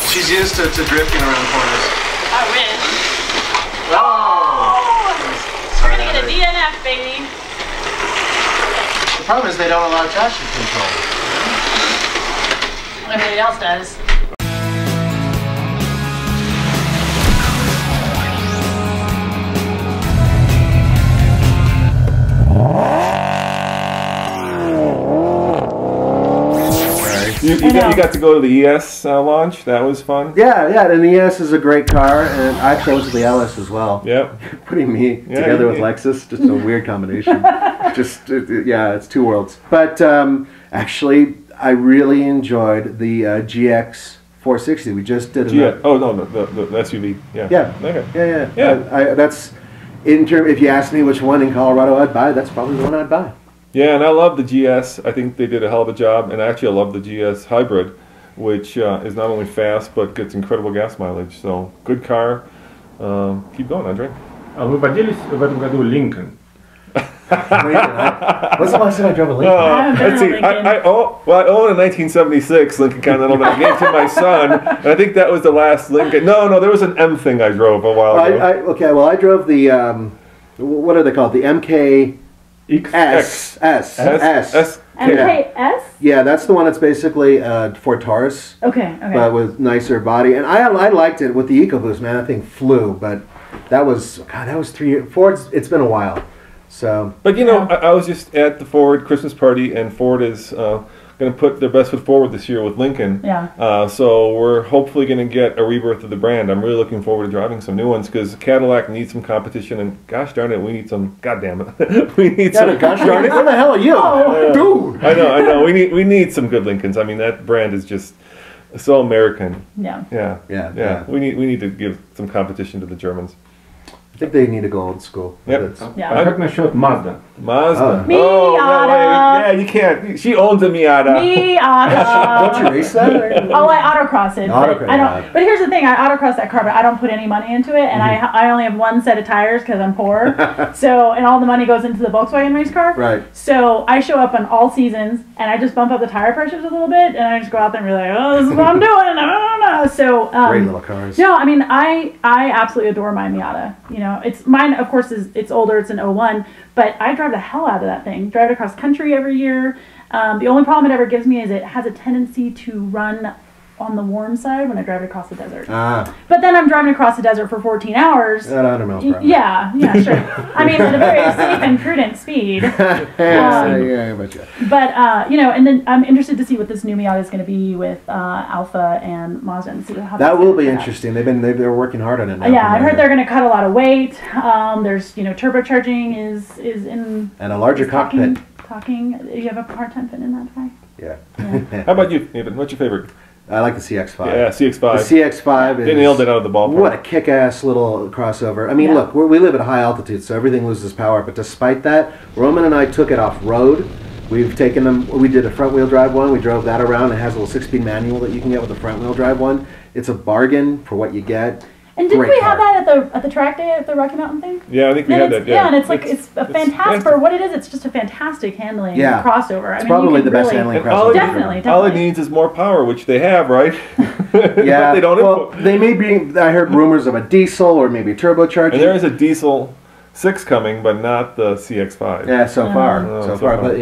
She's used to drifting around corners. I wish. Oh! We're gonna get a DNF, baby. The problem is they don't allow traction control. Everybody else does. You got to go to the ES launch. That was fun. Yeah, and the ES is a great car, and actually I went to the LS as well. Yep. Putting me together with Lexus, just a weird combination. Yeah, it's two worlds. But actually, I really enjoyed the GX 460. We just did it. Oh no, the SUV. Yeah. Yeah. Okay. Yeah. That's in term. If you ask me which one in Colorado I'd buy, that's probably the one I'd buy. Yeah, and I love the GS. I think they did a hell of a job, and actually I love the GS Hybrid, which is not only fast but gets incredible gas mileage. So good car. Keep going, Andre. Вы водились в этом году Lincoln? What's the last time I drove a Lincoln? Let's see. I own a 1976 Lincoln Continental that I gave to my son, and I think that was the last Lincoln. No, there was an M thing I drove a while ago. I drove the what are they called? The MK. S. MKS? Yeah, that's the one that's basically Ford Taurus. Okay. But with nicer body. And I liked it with the EcoBoost, man. That thing flew. But that was 3 years. Ford's, it's been a while. So. But you know, I was just at the Ford Christmas party, and Ford is going to put their best foot forward this year with Lincoln. Yeah. So we're hopefully going to get a rebirth of the brand. I'm really looking forward to driving some new ones because Cadillac needs some competition, and gosh darn it, we need some. God damn it, we need some. Gosh darn it, where the hell are you, dude? I know. We need some good Lincolns. I mean, that brand is just so American. Yeah. We need to give some competition to the Germans. I think they need to go old school. Yep. А как насчет Mazda? Mazda. Miata. Oh, yeah, you can't. She owns a Miata. Miata. Don't you race that? Oh, I autocross it. But I don't. But here's the thing: I autocross that car, but I don't put any money into it, and I only have one set of tires because I'm poor. So, and all the money goes into the Volkswagen race car. Right. So I show up on all seasons, and I just bump up the tire pressures a little bit, and I just go out there and be like, oh, this is what I'm doing. So great little cars. No, I mean I absolutely adore my Miata. You know, it's mine. Of course, it's older. It's an 01, but I drive the hell out of that thing. Drive it across country every year. The only problem it ever gives me is it has a tendency to run on the warm side when I drive it across the desert. But then I'm driving across the desert for 14 hours. At 100 miles per hour. Yeah, sure. I mean, at a very safe and prudent speed. Yeah, I bet you. But, you know, and then I'm interested to see what this new Miata is going to be with Alpha and Mazda. And see how that will be interesting. They're working hard on it now. Yeah, I've heard they're going to cut a lot of weight. There's, you know, turbocharging is in... And a larger cockpit. You have a hard time fitting in that guy? Yeah. How about you, Nathan? What's your favorite? I like the CX-5. Yeah, CX-5. The CX-5 They nailed it out of the ballpark. What a kick-ass little crossover. I mean, look, we live at a high altitude, so everything loses power. But despite that, Roman and I took it off-road. We've taken them, we did a front-wheel drive one. We drove that around. It has a little 6-speed manual that you can get with a front-wheel drive one. It's a bargain for what you get. And didn't we have that at the track day at the Rocky Mountain thing? Yeah, I think we had that. Yeah, and it's like it's a fantastic for what it is. It's just a fantastic handling crossover. It's probably the best handling crossover. Definitely. All it needs is more power, which they have, right? Yeah. But they don't. Well, they may be. I heard rumors of a diesel or maybe turbocharged. And there is a diesel 6 coming, but not the CX-5. Yeah, so far. But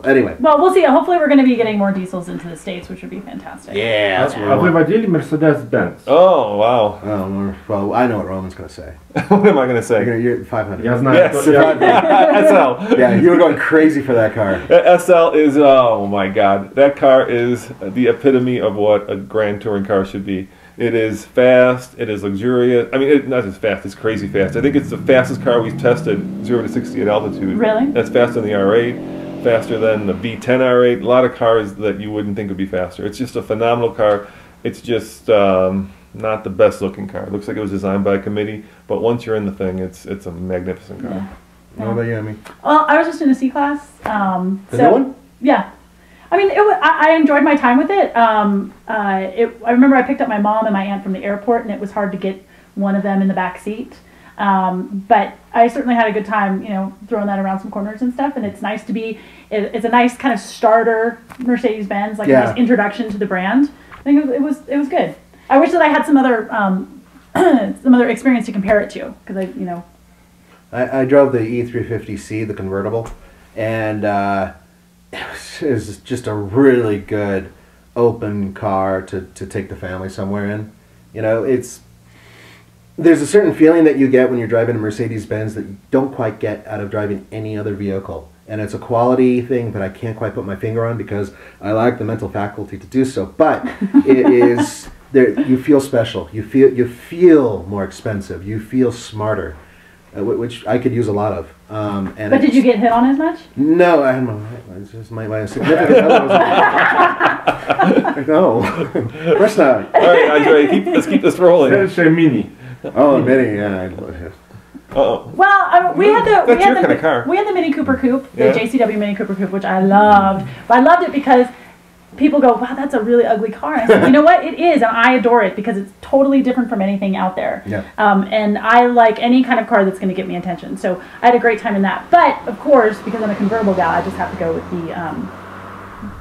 anyway. Well, we'll see. Hopefully, we're going to be getting more diesels into the States, which would be fantastic. Yeah, that's what А вы водили Mercedes-Benz? Oh, wow. Well, I know what Roman's going to say. What am I going to say? You're 500. Я знаю. Yes. SL. Yeah, you were going crazy for that car. SL is, oh my God. That car is the epitome of what a Grand Touring car should be. It is fast, it is luxurious. I mean, not as fast, it's crazy fast. I think it's the fastest car we've tested, 0 to 60 at altitude. Really? That's faster than the R8, faster than the V10 R8. A lot of cars that you wouldn't think would be faster. It's just a phenomenal car. It's just not the best looking car. It looks like it was designed by a committee, but once you're in the thing, it's a magnificent car. Yeah. What about you, Amy? Well, I was just in a C-Class. The new one? Yeah. I mean, I enjoyed my time with it. I remember I picked up my mom and my aunt from the airport, and it was hard to get one of them in the back seat. But I certainly had a good time, you know, throwing that around some corners and stuff. And it's nice to be. It's a nice kind of starter Mercedes-Benz, like a nice introduction to the brand. I think it was good. I wish that I had some other experience to compare it to, because I drove the E350C, the convertible, and it was just a really good open car to take the family somewhere in. You know, there's a certain feeling that you get when you're driving a Mercedes-Benz that you don't quite get out of driving any other vehicle. And it's a quality thing, but I can't quite put my finger on because I lack the mental faculty to do so. But it is there. You feel special. You feel more expensive. You feel smarter, which I could use a lot of. But did you get hit on as much? No, I had my significant other was no, of course not. All right, Andre, let's keep this rolling. There's a Mini. Oh, Mini, yeah. Uh-oh. Well, we had the Mini Cooper Coupe, the Yeah. JCW Mini Cooper Coupe, which I loved. But I loved it because people go, wow, that's a really ugly car. And I said, you know what? It is, and I adore it because it's totally different from anything out there. Yeah. And I like any kind of car that's going to get me attention. So I had a great time in that. But of course, because I'm a convertible gal, I just have to go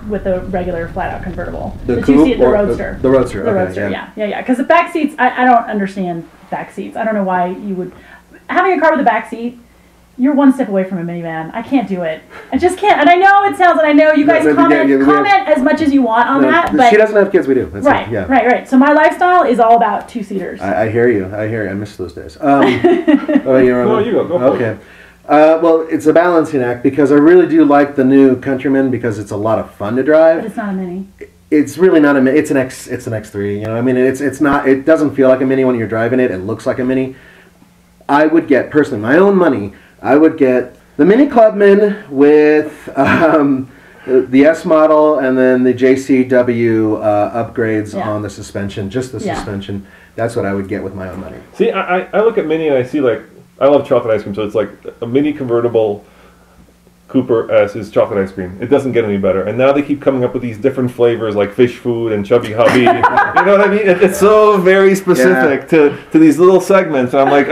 with the regular flat-out convertible. The Did Coupe you see it? The or Roadster. the Roadster. The Okay, Roadster, yeah. Because the back seats, I don't understand back seats. I don't know why you would. Having a car with a back seat, you're one step away from a minivan. I can't do it. I just can't. And I know it sounds, and I know you guys comment as much as you want on that. But she doesn't have kids, we do. That's right, it, yeah. right. So my lifestyle is all about two-seaters. I hear you. I miss those days. Oh, you're No, you go. Go for okay. Well, it's a balancing act because I really do like the new Countryman because it's a lot of fun to drive. But it's not a Mini. It's really not a Mini. It's an X3. You know, I mean, it's not. It doesn't feel like a Mini when you're driving it. It looks like a Mini. I would get personally my own money. I would get the Mini Clubman with the S model and then the JCW upgrades on the suspension, just the suspension. That's what I would get with my own money. See, I look at Mini and I see like, I love chocolate ice cream, so it's like a Mini convertible Cooper S is chocolate ice cream. It doesn't get any better. And now they keep coming up with these different flavors like fish food and chubby hubby. You know what I mean? It's so very specific to these little segments. And I'm like,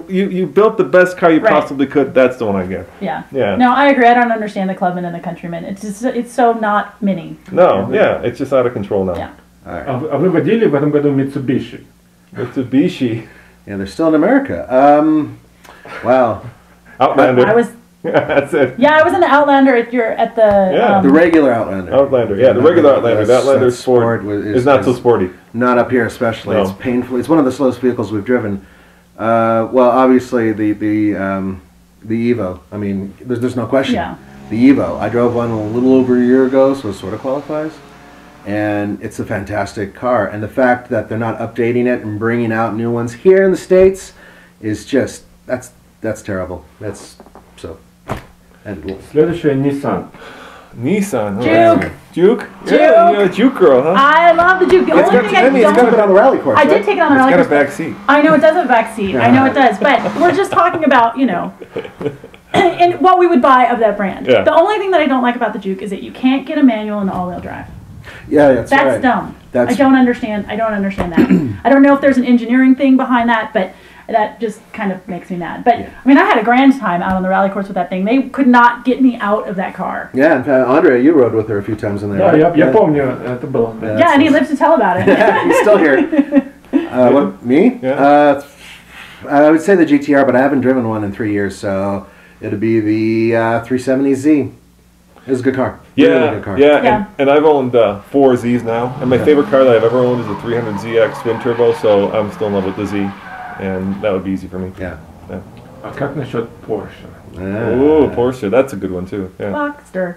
you built the best car you possibly could. That's the one I get. Yeah. Yeah. No, I agree. I don't understand the Clubman and the Countryman. It's so not Mini. No, yeah, it's just out of control now. Yeah. All right. А вы водили в этом году Mitsubishi? Mitsubishi. Yeah, they're still in America. Wow. Outlander. I was. That's it. Yeah, I was in the Outlander at the. The regular Outlander. Outlander, yeah, the regular Outlander. The Outlander That Sport is not so sporty. Not up here, especially. No. It's painful. It's one of the slowest vehicles we've driven. Well, obviously the Evo. I mean, there's no question. Yeah. The Evo. I drove one a little over a year ago, so it sort of qualifies. And it's a fantastic car. And the fact that they're not updating it and bringing out new ones here in the States is just that's terrible. That's so. Следующая Nissan. Nissan. Juke. Juke? Juke. Yeah, you're a Juke girl, huh? I love the Juke. The only thing I It's got it don't. on the rally course. I did take it on the rally It's got course. a back seat. I know it does have a back seat. I know it does. But we're just talking about, and what we would buy of that brand. Yeah. The only thing that I don't like about the Juke is that you can't get a manual in the all-wheel drive. Yeah, that's right. That's dumb. That's- I don't understand that. I don't know if there's an engineering thing behind that, but that just kind of makes me mad. But, I mean, I had a grand time out on the rally course with that thing. They could not get me out of that car. Yeah, in fact, Andre, you rode with her a few times in there. Да, right? я помню, это было. Yeah, and he lives to tell about it. Yeah, he's still here. What, me? Yeah. I would say the GTR, but I haven't driven one in 3 years, so it'll be the 370Z. It's a good car. Yeah, Really good car. yeah. And I've owned 4 Zs now. And my favorite car that I've ever owned is the 300ZX twin turbo, so I'm still in love with the Z. And that would be easy for me. Yeah. А как насчет Porsche? Ooh, Porsche. That's a good one, too. Yeah. Boxster.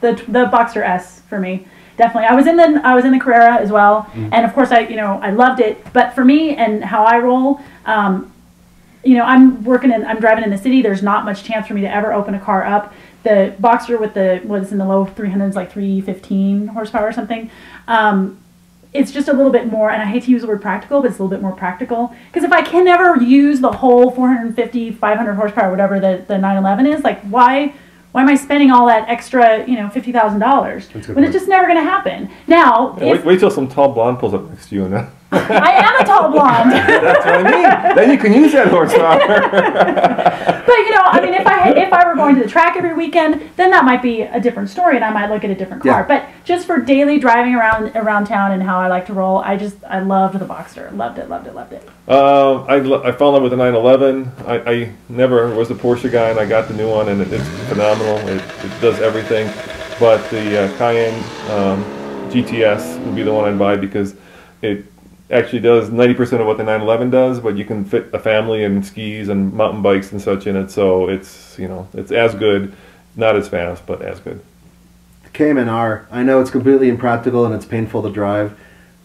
The Boxster S for me. Definitely. I was in the Carrera as well. And of course I loved it. But for me and how I roll, I'm driving in the city. There's not much chance for me to ever open a car up. The Boxster with what's in the low 300s, like 315 horsepower or something. It's just a little bit more, and I hate to use the word practical, but it's a little bit more practical. Because if I can never use the whole 450, 500 horsepower, whatever the 911 is, like why am I spending all that extra, $50,000 when it's just never going to happen? Now, Yeah, wait till some tall blonde pulls up next to you and I am a tall blonde. That's what I mean. Then you can use that horsepower. But you know, I mean, if I were going to the track every weekend, then that might be a different story, and I might look at a different car. Yeah. But just for daily driving around town and how I like to roll, I loved the Boxster. Loved it. I fell in love with the 911. I never was a Porsche guy, and I got the new one, and it's phenomenal. It does everything. But the Cayenne GTS would be the one I'd buy because it actually does 90% of what the 911 does, but you can fit a family and skis and mountain bikes and such in it. So it's, you know, it's as good, not as fast, but as good. The Cayman R, I know it's completely impractical and it's painful to drive,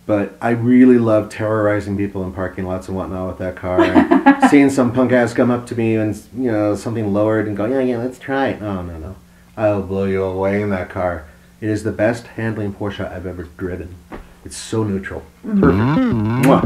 but I really love terrorizing people in parking lots and whatnot with that car. And seeing some punk ass come up to me and, you know, something lowered and go, yeah, let's try it. Oh, no. I'll blow you away in that car. It is the best handling Porsche I've ever driven. It's so neutral. Perfect. Mwah.